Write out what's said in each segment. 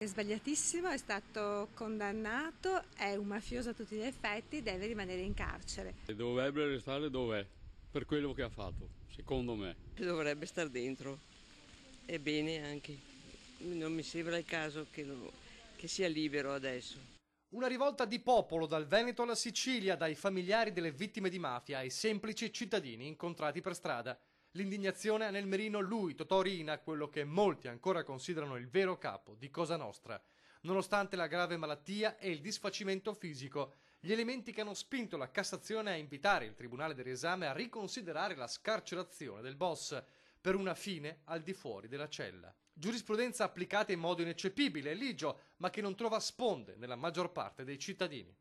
È sbagliatissimo, è stato condannato, è un mafioso a tutti gli effetti, deve rimanere in carcere. E dovrebbe restare dov'è, per quello che ha fatto, secondo me. Dovrebbe star dentro, è bene anche. Non mi sembra il caso che sia libero adesso. Una rivolta di popolo dal Veneto alla Sicilia, dai familiari delle vittime di mafia ai semplici cittadini incontrati per strada. L'indignazione ha nel mirino lui, Totò Riina, quello che molti ancora considerano il vero capo di Cosa Nostra. Nonostante la grave malattia e il disfacimento fisico, gli elementi che hanno spinto la Cassazione a invitare il Tribunale del Riesame a riconsiderare la scarcerazione del boss per una fine al di fuori della cella. Giurisprudenza applicata in modo ineccepibile e ligio, ma che non trova sponde nella maggior parte dei cittadini.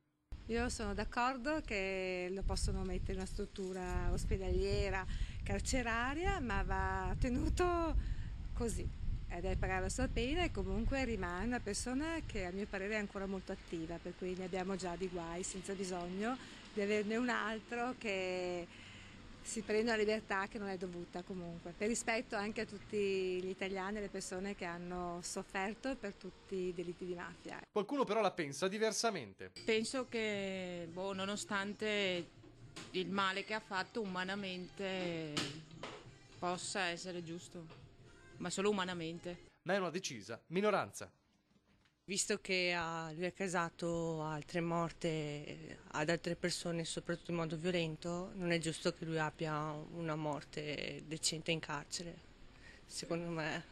Io sono d'accordo che lo possono mettere in una struttura ospedaliera, carceraria, ma va tenuto così. Deve pagare la sua pena e comunque rimane una persona che a mio parere è ancora molto attiva, per cui ne abbiamo già di guai senza bisogno di averne un altro che si prende una libertà che non è dovuta comunque, per rispetto anche a tutti gli italiani e le persone che hanno sofferto per tutti i delitti di mafia. Qualcuno però la pensa diversamente. Penso che, nonostante il male che ha fatto umanamente, possa essere giusto, ma solo umanamente. Ma è una decisa minoranza. Visto che lui ha causato altre morte ad altre persone, soprattutto in modo violento, non è giusto che lui abbia una morte decente in carcere, secondo me.